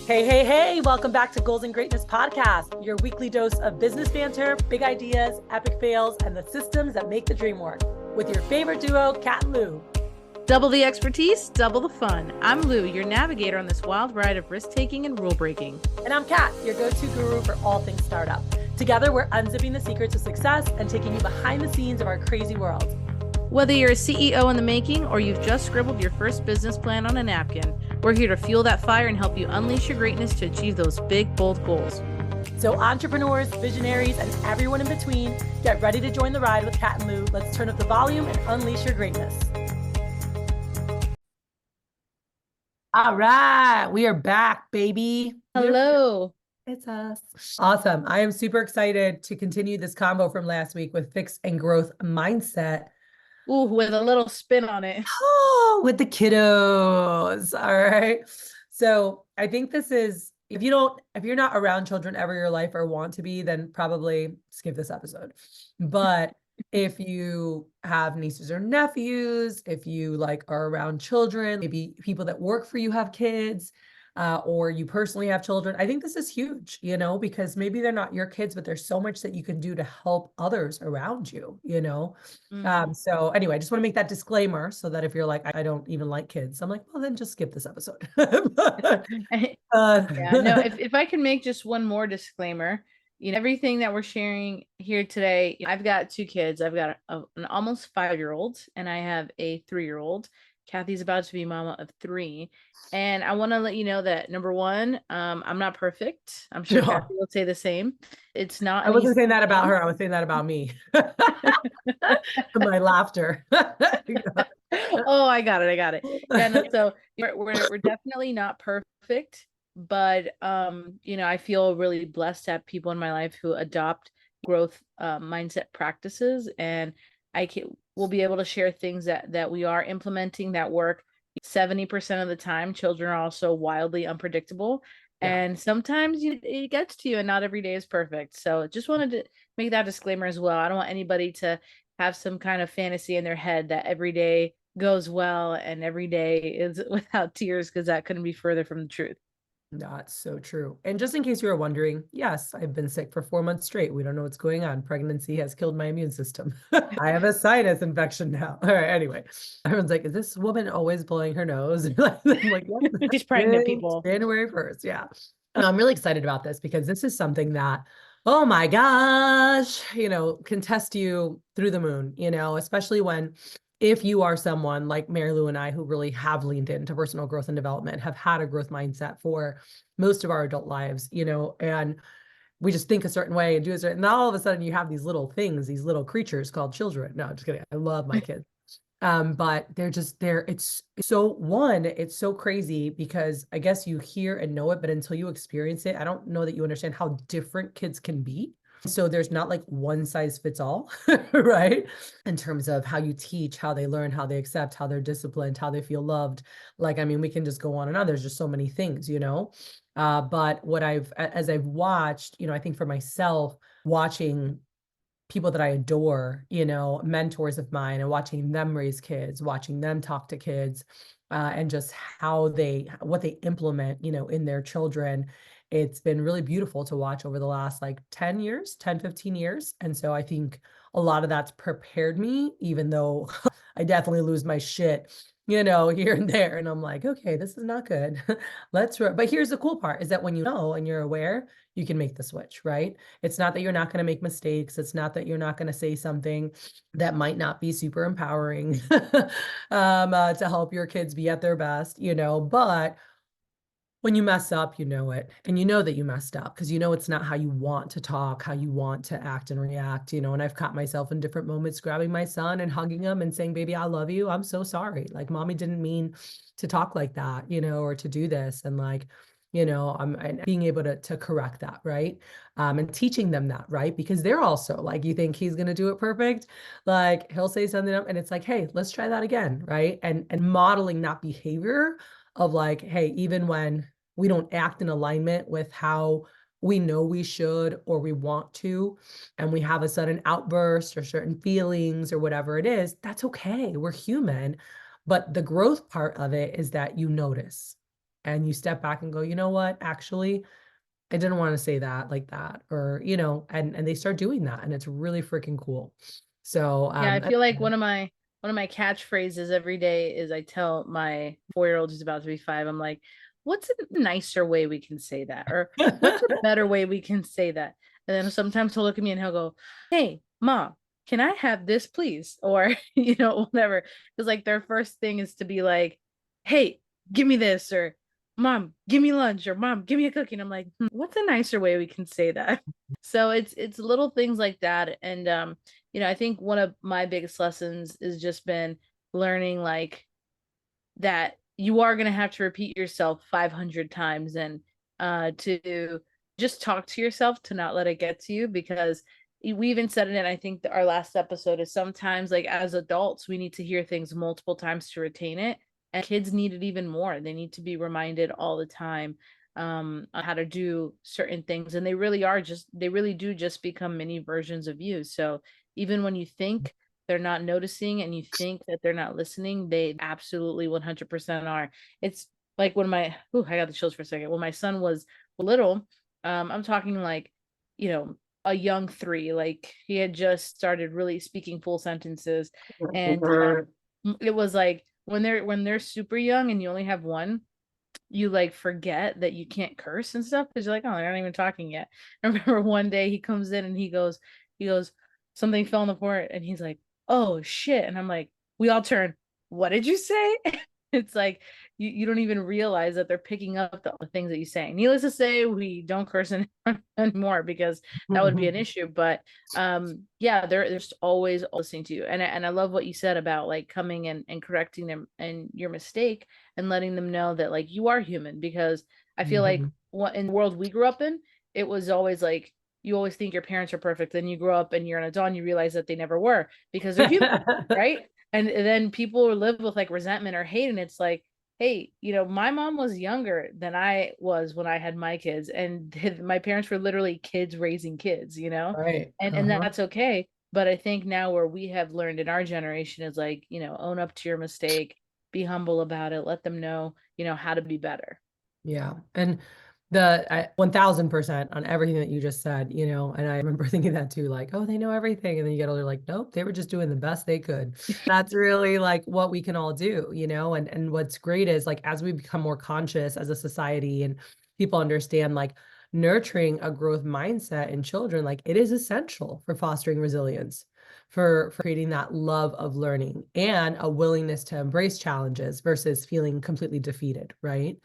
Hey, hey, hey, welcome back to Goals and Greatness Podcast, your weekly dose of business banter, big ideas, epic fails, and the systems that make the dream work. With your favorite duo, Kat and Lou. Double the expertise, double the fun. I'm Lou, your navigator on this wild ride of risk-taking and rule-breaking. And I'm Kat, your go-to guru for all things startup. Together, we're unzipping the secrets of success and taking you behind the scenes of our crazy world. Whether you're a CEO in the making or you've just scribbled your first business plan on a napkin, we're here to fuel that fire and help you unleash your greatness to achieve those big, bold goals. So entrepreneurs, visionaries, and everyone in between, get ready to join the ride with Kat and Lou. Let's turn up the volume and unleash your greatness. All right, we are back, baby. Hello. It's us. Awesome. I am super excited to continue this combo from last week with fixed and growth mindset. Ooh, with a little spin on it. Oh, with the kiddos. All right. So I think this is, if you're not around children ever in your life or want to be, then probably skip this episode. But if you have nieces or nephews, if you are around children, maybe people that work for you have kids, or you personally have children, I think this is huge, because maybe they're not your kids, but there's so much that you can do to help others around you, So anyway, I just want to make that disclaimer so that if you're like, I don't even like kids, I'm like, well, then just skip this episode. No, if I can make just one more disclaimer, everything that we're sharing here today, I've got two kids. I've got an almost 5-year-old and I have a 3-year-old. Kathy's about to be mama of 3. And I want to let you know that number one, I'm not perfect. I'm sure Kathy will say the same. It's not. I wasn't saying that about her. I was saying that about me. My laughter. Oh, I got it. Yeah, no, so we're definitely not perfect, but I feel really blessed to have people in my life who adopt growth mindset practices, and we'll be able to share things that we are implementing that work. 70% of the time, children are also wildly unpredictable. Yeah. And sometimes it gets to you and not every day is perfect. So just wanted to make that disclaimer as well. I don't want anybody to have some kind of fantasy in their head that every day goes well and every day is without tears, because that couldn't be further from the truth. That's so true. And just in case you were wondering, yes, I've been sick for 4 months straight. We don't know what's going on. Pregnancy has killed my immune system. I have a sinus infection now. All right. Anyway, everyone's like, is this woman always blowing her nose? I'm like, yeah. She's pregnant, people. January 1st. Yeah. And I'm really excited about this because this is something that, oh my gosh, can test you through the moon, especially if you are someone like Mary Lou and I, who really have leaned into personal growth and development, have had a growth mindset for most of our adult lives, and we just think a certain way and do a certain, and all of a sudden you have these little things, these little creatures called children. No, I'm just kidding. I love my kids. But it's so crazy because I guess you hear and know it, but until you experience it, I don't know that you understand how different kids can be. So there's not like one size fits all, right? In terms of how you teach, how they learn, how they accept, how they're disciplined, how they feel loved. We can just go on and on. There's just so many things, but as I've watched, I think for myself, watching people that I adore, mentors of mine, and watching them raise kids, watching them talk to kids, and just what they implement, in their children. It's been really beautiful to watch over the last 10 years, 10, 15 years. And so I think a lot of that's prepared me, even though I definitely lose my shit, here and there. And I'm like, okay, this is not good. But here's the cool part is that when you know and you're aware, you can make the switch, right? It's not that you're not going to make mistakes. It's not that you're not going to say something that might not be super empowering to help your kids be at their best, but when you mess up, you know it. And you know that you messed up because it's not how you want to talk, how you want to act and react, and I've caught myself in different moments grabbing my son and hugging him and saying, baby, I love you. I'm so sorry. Mommy didn't mean to talk like that, or to do this. And I'm being able to correct that, right? And teaching them that, right? Because they're also you think he's going to do it perfect. He'll say something and it's like, hey, let's try that again, right? And modeling that behavior of hey, even when we don't act in alignment with how we know we should or we want to, and we have a sudden outburst or certain feelings or whatever it is, that's okay. We're human. But the growth part of it is that you notice and you step back and go, you know what, actually, I didn't want to say that like that, or, and they start doing that, and it's really freaking cool. So, Yeah, I feel like one of my catchphrases every day is I tell my 4-year-old who's about to be 5, I'm like, what's a nicer way we can say that? Or what's a better way we can say that? And then sometimes he'll look at me and he'll go, hey, mom, can I have this, please? Or, whatever. Because like their first thing is to be like, hey, give me this, or mom, give me lunch, or mom, give me a cookie. And I'm like, what's a nicer way we can say that? So it's little things like that. And I think one of my biggest lessons has just been learning like that you are going to have to repeat yourself 500 times, and to just talk to yourself, to not let it get to you, because we even said it in, I think, our last episode, is sometimes like as adults we need to hear things multiple times to retain it, and kids need it even more. They need to be reminded all the time on how to do certain things, and they really do just become mini versions of you. So even when you think they're not noticing and you think that they're not listening, they absolutely 100% are. It's like when I got the chills for a second. When my son was little, I'm talking like, a young 3, like he had just started really speaking full sentences. And it was like when they're super young and you only have one, you like forget that you can't curse and stuff because you're like, oh, they're not even talking yet. I remember one day he comes in and he goes, something fell on the floor, and he's like, oh shit. And I'm like, we all turn, what did you say? It's like you don't even realize that they're picking up the things that you say. Needless to say, we don't curse anymore because that would be an issue. But yeah, they're just always listening to you. And I love what you said about like coming and correcting them and your mistake, and letting them know that like you are human. Because I feel like what in the world we grew up in, it was always like you always think your parents are perfect, then you grow up and you're an adult and you realize that they never were, because they're human, right? And then people live with like resentment or hate, and it's like, hey, my mom was younger than I was when I had my kids, and my parents were literally kids raising kids, Right. and that's okay. But I think now where we have learned in our generation is like, own up to your mistake, be humble about it, let them know, how to be better. Yeah. And the 1000% on everything that you just said, and I remember thinking that too, like, oh, they know everything. And then you get older, like, nope, they were just doing the best they could. That's really like what we can all do, and what's great is like as we become more conscious as a society and people understand like nurturing a growth mindset in children, like it is essential for fostering resilience, for creating that love of learning and a willingness to embrace challenges versus feeling completely defeated, right?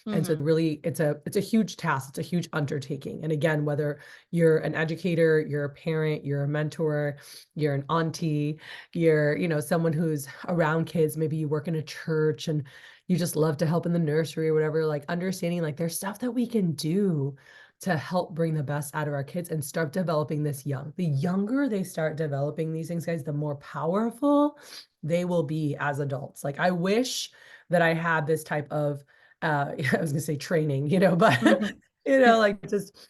And so Mm-hmm. really it's a huge task, it's a huge undertaking. And again, whether you're an educator, you're a parent, you're a mentor, you're an auntie, you're, someone who's around kids, maybe you work in a church and you just love to help in the nursery or whatever, like understanding like there's stuff that we can do to help bring the best out of our kids and start developing this young. The younger they start developing these things, guys, the more powerful they will be as adults. Like I wish that I had this type of I was gonna say training, but Mm-hmm. like just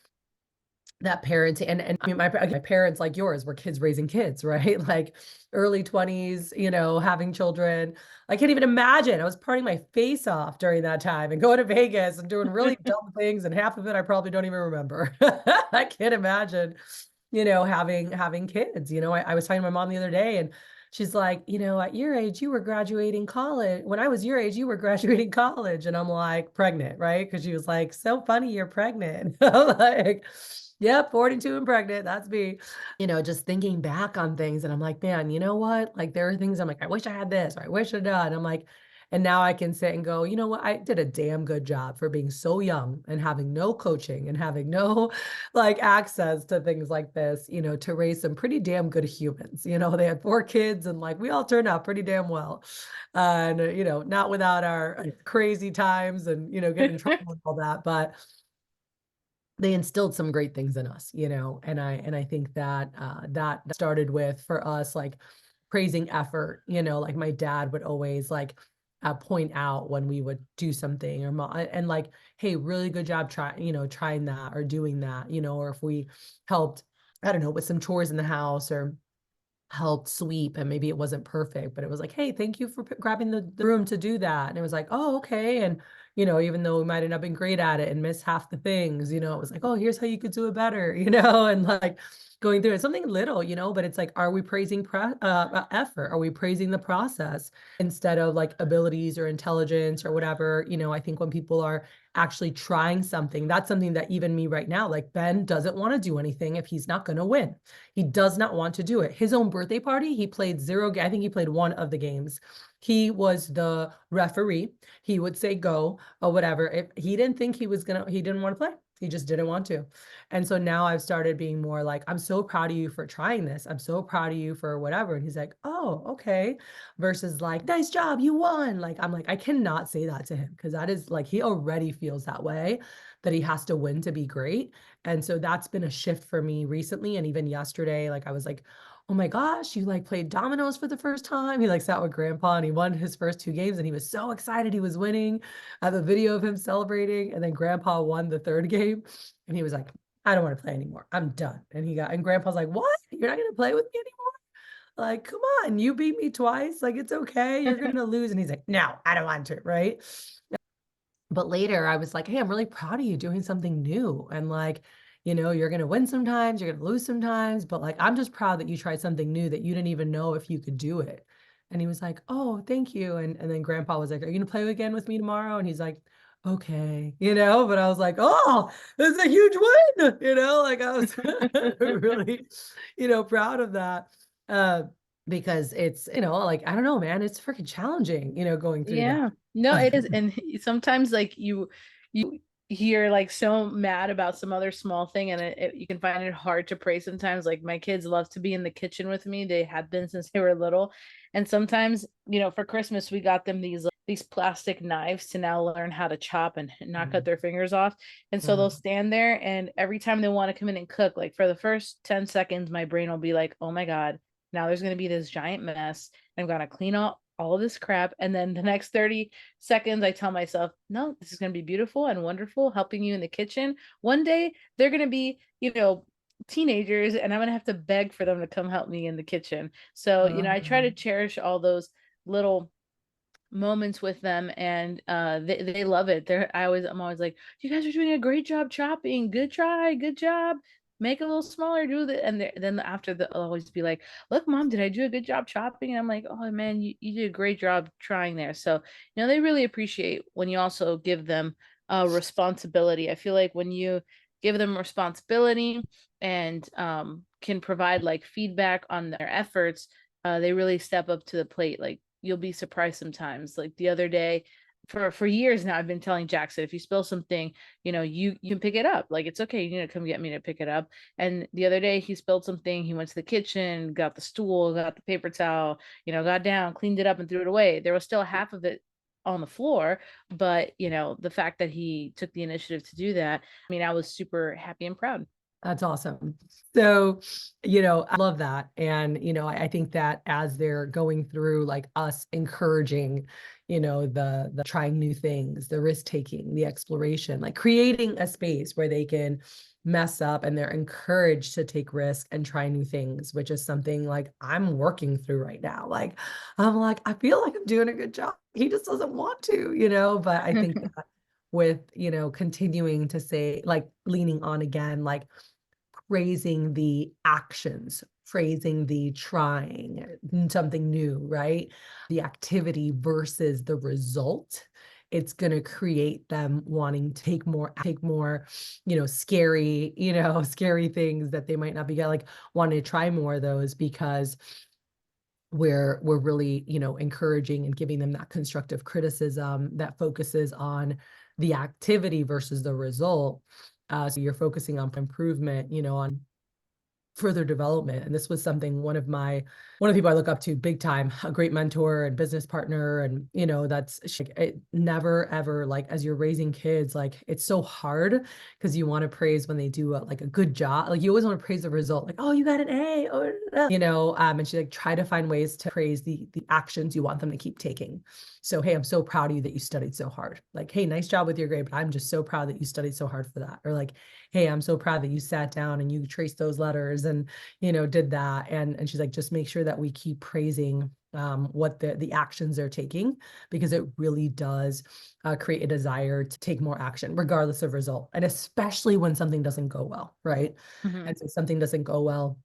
that parenting. And I mean my parents like yours were kids raising kids, right? Like early 20s, having children. I can't even imagine. I was partying my face off during that time and going to Vegas and doing really dumb things, and half of it I probably don't even remember. I can't imagine, having kids. I was talking to my mom the other day, and she's like, at your age, you were graduating college. When I was your age, you were graduating college. And I'm like, pregnant, right? Because she was like, so funny, you're pregnant. I'm like, yep, 42 and pregnant. That's me. Just thinking back on things. And I'm like, man, you know what? Like, there are things I'm like, I wish I had this, or I wish I'd done. I'm like, and now I can sit and go, you know what? I did a damn good job for being so young and having no coaching and having no like access to things like this, to raise some pretty damn good humans. They had 4 kids and like we all turned out pretty damn well. And, not without our crazy times and, getting in trouble and all that, but they instilled some great things in us, and I think that that started with for us like praising effort, like my dad would always like point out when we would do something and like, hey, really good job trying that or doing that, or if we helped, I don't know, with some chores in the house or helped sweep and maybe it wasn't perfect, but it was like, hey, thank you for grabbing the room to do that. And it was like, oh, okay. And even though we might have not been great at it and miss half the things, it was like, oh, here's how you could do it better, and like going through it, something little, but it's like, are we praising effort? Are we praising the process instead of like abilities or intelligence or whatever? I think when people are actually trying something, that's something that even me right now, like Ben doesn't want to do anything if he's not going to win. He does not want to do it. His own birthday party, he played zero. I think he played one of the games. He was the referee. He would say go or whatever. If he didn't think he didn't want to play. He just didn't want to. And so now I've started being more like, I'm so proud of you for trying this. I'm so proud of you for whatever. And he's like, oh, okay. Versus like, nice job, you won. Like, I'm like, I cannot say that to him because that is like, he already feels that way, that he has to win to be great. And so that's been a shift for me recently. And even yesterday, like I was like, oh my gosh, you like played dominoes for the first time. He like sat with grandpa and he won his first 2 games and he was so excited he was winning. I have a video of him celebrating, and then grandpa won the third game and he was like, I don't want to play anymore. I'm done. And grandpa's like, what? You're not going to play with me anymore? Like, come on, you beat me twice. Like, it's okay. You're going to lose. And he's like, no, I don't want to. Right. But later I was like, hey, I'm really proud of you doing something new. And like, you're going to win sometimes, you're going to lose sometimes, but like, I'm just proud that you tried something new that you didn't even know if you could do it. And he was like, oh, thank you. And then grandpa was like, are you going to play again with me tomorrow? And he's like, okay, but I was like, oh, this is a huge win, like I was really, proud of that. Because it's, like, I don't know, man, it's freaking challenging, going through that. Yeah. No, it is. And sometimes like you're like so mad about some other small thing and you can find it hard to pray sometimes. Like my kids love to be in the kitchen with me. They have been since they were little. And sometimes, for Christmas we got them these plastic knives to now learn how to chop and not cut their fingers off. And so they'll stand there and every time they want to come in and cook, like for the first 10 seconds, my brain will be like, oh my God, now there's going to be this giant mess. I'm going to clean up all of this crap. And then the next 30 seconds, I tell myself, no, this is going to be beautiful and wonderful, helping you in the kitchen. One day they're going to be, teenagers, and I'm going to have to beg for them to come help me in the kitchen. So, I try to cherish all those little moments with them, and they love it. I'm always like, you guys are doing a great job chopping. Good try, good job. Make it a little smaller, do the and then after they'll always be like, look, mom, did I do a good job chopping? And I'm like, oh man, you did a great job trying there. So they really appreciate when you also give them responsibility. I feel like when you give them responsibility and can provide like feedback on their efforts, they really step up to the plate. Like you'll be surprised sometimes. Like the other day, for years now, I've been telling Jackson, if you spill something, you can pick it up. Like it's okay, you need to come get me to pick it up. And the other day he spilled something. He went to the kitchen, got the stool, got the paper towel, got down, cleaned it up, and threw it away. There was still half of it on the floor, but the fact that he took the initiative to do that, I mean, I was super happy and proud. That's awesome. So, I love that. And, I think that as they're going through like us encouraging, the trying new things, the risk taking, the exploration, like creating a space where they can mess up and they're encouraged to take risk and try new things, which is something like I'm working through right now. Like, I'm like, I feel like I'm doing a good job. He just doesn't want to, but I think that with, continuing to say, like leaning on again, like praising the actions, praising the trying something new, right? The activity versus the result. It's going to create them wanting to take more, scary, scary things that they might not be like wanting to try more of those because we're really, encouraging and giving them that constructive criticism that focuses on the activity versus the result. So you're focusing on improvement, on further development. And this was something one of the people I look up to big time, a great mentor and business partner. And, that's it never, ever, like, as you're raising kids, like it's so hard because you want to praise when they do like a good job. Like you always want to praise the result, like, oh, you got an A, and she like try to find ways to praise the actions you want them to keep taking. So, hey, I'm so proud of you that you studied so hard. Like, hey, nice job with your grade, but I'm just so proud that you studied so hard for that. Or like, hey, I'm so proud that you sat down and you traced those letters and, did that. And she's like, just make sure that we keep praising what the actions they're taking, because it really does create a desire to take more action regardless of result, and especially when something doesn't go well, right? Mhm. And so something doesn't go well,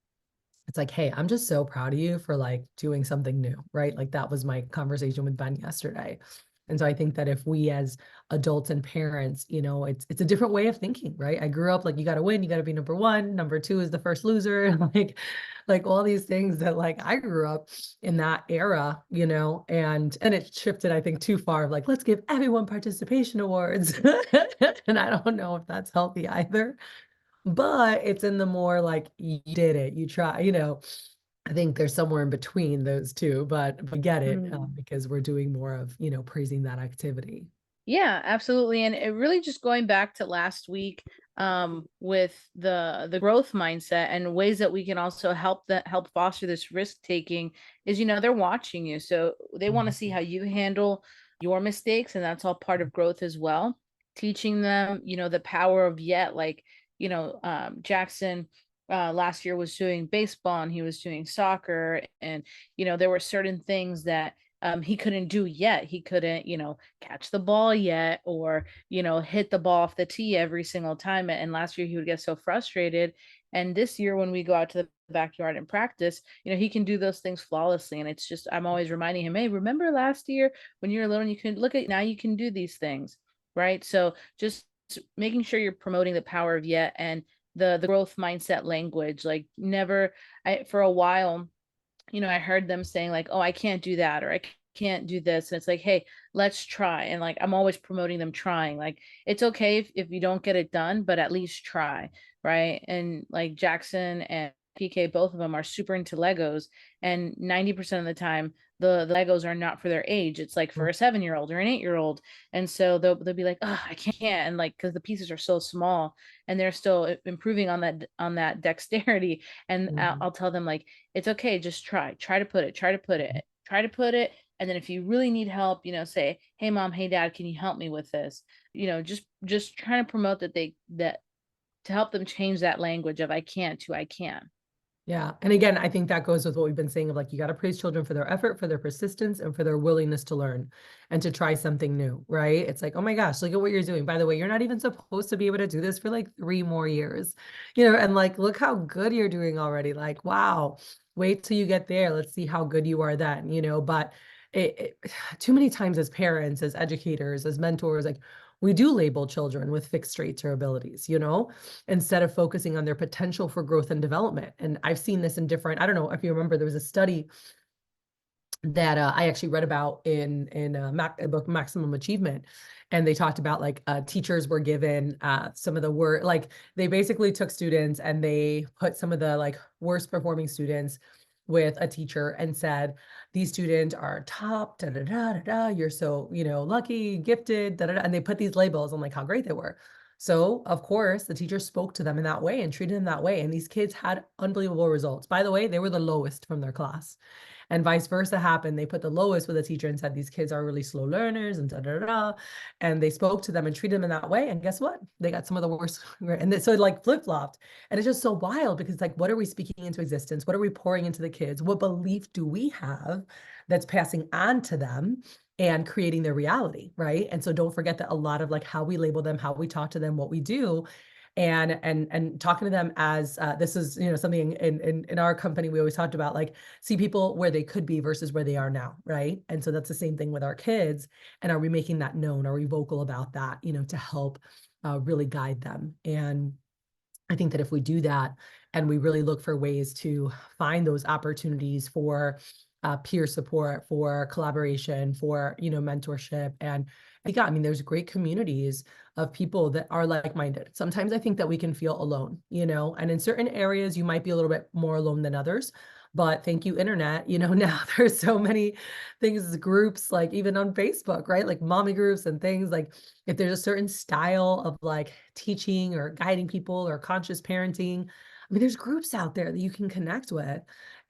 it's like, hey, I'm just so proud of you for like doing something new, right? Like that was my conversation with Ben yesterday. And so I think that if we as adults and parents, it's a different way of thinking, right? I grew up like you got to win, you got to be number one, number two is the first loser, like all these things that like I grew up in that era, and it shifted, I think, too far of like, let's give everyone participation awards. And I don't know if that's healthy either, but it's in the more like you did it, you try, I think there's somewhere in between those two, but we get it Mhm. because we're doing more of, praising that activity. Yeah, absolutely. And it really just going back to last week, with the growth mindset and ways that we can also help foster this risk taking is, they're watching you. So they want to see Mhm. how you handle your mistakes, and that's all part of growth as well. Teaching them, the power of yet, like, Jackson last year was doing baseball and he was doing soccer, and there were certain things that he couldn't do yet. He couldn't, catch the ball yet, or, hit the ball off the tee every single time. And last year he would get so frustrated. And this year, when we go out to the backyard and practice, he can do those things flawlessly. And it's just, I'm always reminding him, hey, remember last year when you were little and you can look at now you can do these things. Right. So just making sure you're promoting the power of yet and the growth mindset language. Like never, for a while, I heard them saying like, "Oh, I can't do that," or "I can't do this." And it's like, "Hey, let's try." And like I'm always promoting them trying. Like it's okay if you don't get it done, but at least try, right? And like Jackson and PK, both of them are super into Legos, and 90% of the time the Legos are not for their age. It's like for a 7-year old or an 8-year old. And so they'll be like, "Oh, I can't," and like because the pieces are so small and they're still improving on that dexterity. And Mhm. I'll tell them like, it's okay, just try to put it, try to put it. And then if you really need help, say, hey mom, hey dad, can you help me with this? Just trying to promote that to help them change that language of I can't to I can. Yeah. And again, I think that goes with what we've been saying of like, you got to praise children for their effort, for their persistence, and for their willingness to learn and to try something new, right? It's like, oh my gosh, look at what you're doing. By the way, you're not even supposed to be able to do this for like 3 more years, and like, look how good you're doing already. Like, wow, wait till you get there. Let's see how good you are then, but too many times as parents, as educators, as mentors, like, we do label children with fixed traits or abilities, instead of focusing on their potential for growth and development. And I've seen this in different, I don't know if you remember, there was a study that I actually read about in a book, Maximum Achievement, and they talked about like teachers were given some of the word, like they basically took students and they put some of the like worst performing students with a teacher and said, these students are top, da da da da da. You're so lucky, gifted, da da da, and they put these labels on like how great they were. So of course the teacher spoke to them in that way and treated them that way, and these kids had unbelievable results. By the way, they were the lowest from their class, and vice versa happened. They put the lowest with a teacher and said, these kids are really slow learners and da, da, da, da. And they spoke to them and treated them in that way. And guess what? They got some of the worst. And so it like flip-flopped. And it's just so wild because it's like, what are we speaking into existence? What are we pouring into the kids? What belief do we have that's passing on to them and creating their reality, right? And so don't forget that a lot of like how we label them, how we talk to them, what we do, and talking to them as this is something in our company we always talked about, like, see people where they could be versus where they are now, right? And so that's the same thing with our kids. And are we making that known? Are we vocal about that, to help really guide them? And I think that if we do that and we really look for ways to find those opportunities for peer support, for collaboration, for mentorship, and yeah, I mean, there's great communities of people that are like-minded. Sometimes I think that we can feel alone, and in certain areas you might be a little bit more alone than others. But thank you, internet. Now there's so many things, groups, like even on Facebook, right? Like mommy groups and things like if there's a certain style of like teaching or guiding people or conscious parenting, I mean, there's groups out there that you can connect with.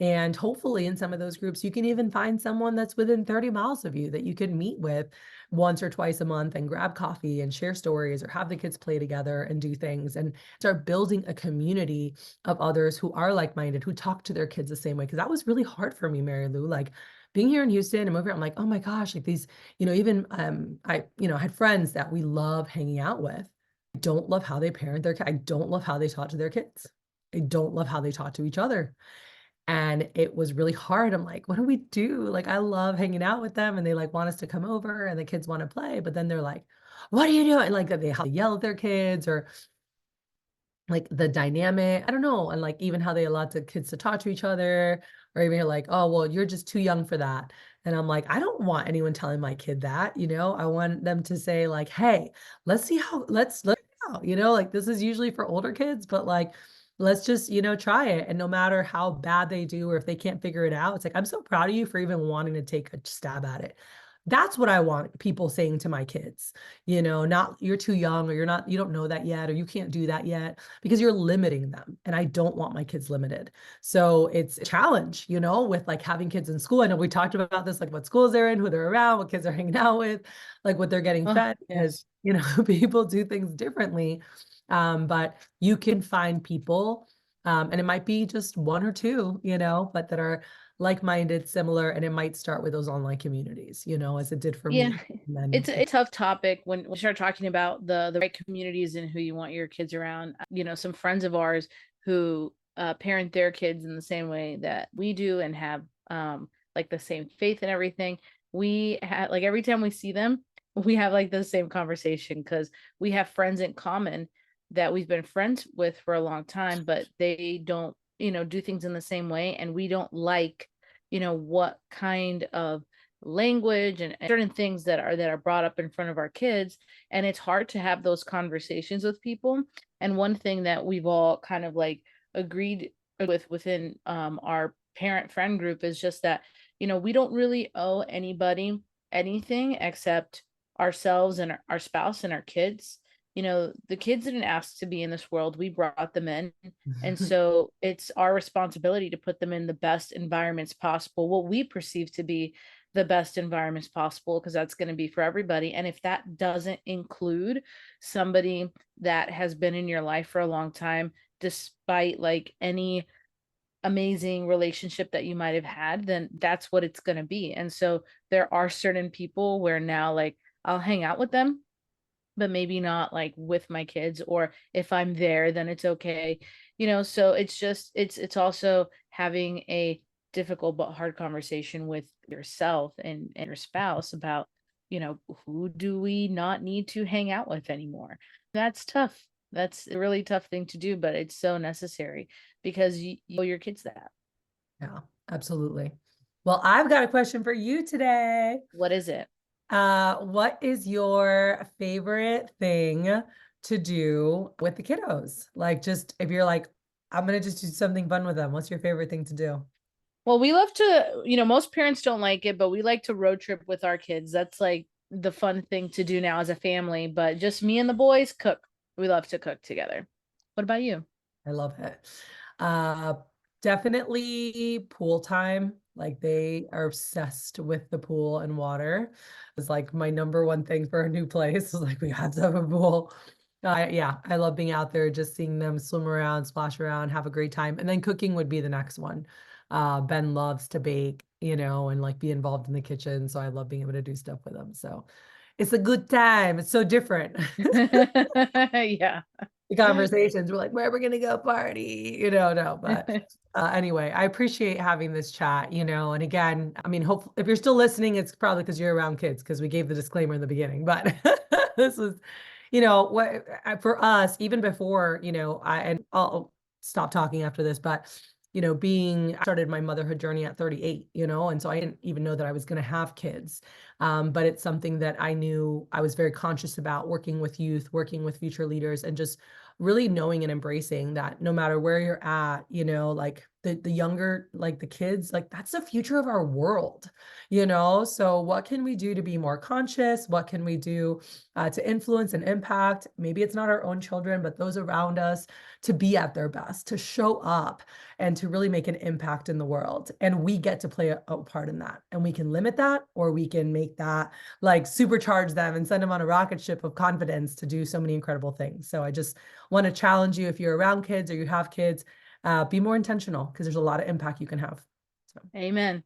And hopefully in some of those groups, you can even find someone that's within 30 miles of you that you can meet with once or twice a month and grab coffee and share stories or have the kids play together and do things and start building a community of others who are like-minded, who talk to their kids the same way. Cause that was really hard for me, Mary Lou. Like being here in Houston and moving here, I'm like, oh my gosh, like these, even I, had friends that we love hanging out with. I don't love how they parent their I don't love how they talk to their kids. I don't love how they talk to each other. And it was really hard. I'm like, what do we do? Like, I love hanging out with them and they like want us to come over and the kids want to play, but then they're like, what are you doing? Like they yell at their kids or like the dynamic, I don't know. And like even how they allow the kids to talk to each other, or even you're like, oh, well, you're just too young for that. And I'm like, I don't want anyone telling my kid that, I want them to say like, hey, let's see how, let's out, like this is usually for older kids, but like, let's just, try it. And no matter how bad they do, or if they can't figure it out, it's like, I'm so proud of you for even wanting to take a stab at it. That's what I want people saying to my kids, not you're too young or you don't know that yet, or you can't do that yet because you're limiting them. And I don't want my kids limited. So it's a challenge, with like having kids in school. I know we talked about this, like what schools they're in, who they're around, what kids are hanging out with, like what they're getting Oh, fed, because, yes. people do things differently. But you can find people, and it might be just one or two, but that are like-minded, similar, and it might start with those online communities, as it did for Yeah, me. And then it's a tough topic when we start talking about the right communities and who you want your kids around. Some friends of ours who parent their kids in the same way that we do and have like the same faith and everything. We have like every time we see them, we have like the same conversation because we have friends in common that we've been friends with for a long time, but they don't, do things in the same way, and we don't like, what kind of language and certain things that are brought up in front of our kids, and it's hard to have those conversations with people. And one thing that we've all kind of like agreed with within our parent friend group is just that we don't really owe anybody anything except ourselves and our spouse and our kids. The kids didn't ask to be in this world, we brought them in. And so it's our responsibility to put them in the best environments possible, what we perceive to be the best environments possible, because that's going to be for everybody. And if that doesn't include somebody that has been in your life for a long time, despite like any amazing relationship that you might have had, then that's what it's going to be. And so there are certain people where now like I'll hang out with them, but maybe not like with my kids, or if I'm there then it's okay. So it's just it's also having a difficult but hard conversation with yourself and your spouse about who do we not need to hang out with anymore. That's tough. That's a really tough thing to do, but it's so necessary because you owe your kids that. yeah, absolutely. Well, I've got a question for you today. What is it? What is your favorite thing to do with the kiddos? Like, just if you're like, I'm gonna just do something fun with them, what's your favorite thing to do? Well, we love to, most parents don't like it, but we like to road trip with our kids. That's like the fun thing to do now as a family. But just me and the boys cook. We love to cook together. What about you? I love it. Uh, Definitely pool time. Like they are obsessed with the pool and water. It's like my number one thing for a new place. Is like we have to have a pool. Yeah, I love being out there, just seeing them swim around, splash around, have a great time. And then cooking would be the next one. Ben loves to bake, and like be involved in the kitchen. So I love being able to do stuff with him. So it's a good time. It's so different. Yeah. The conversations. We're like, where are we gonna go party? No, but anyway, I appreciate having this chat, and again, I mean, hope if you're still listening, it's probably because you're around kids, because we gave the disclaimer in the beginning, but this was, what for us, even before, and I'll stop talking after this, but I started my motherhood journey at 38, and so I didn't even know that I was going to have kids. But it's something that I knew I was very conscious about, working with youth, working with future leaders, and just really knowing and embracing that no matter where you're at, like the younger, like the kids, like that's the future of our world, So what can we do to be more conscious? What can we do to influence and impact? Maybe it's not our own children, but those around us, to be at their best, to show up and to really make an impact in the world. And we get to play a part in that. And we can limit that, or we can make that like supercharge them and send them on a rocket ship of confidence to do so many incredible things. So I just want to challenge you, if you're around kids or you have kids, be more intentional, because there's a lot of impact you can have. So. Amen.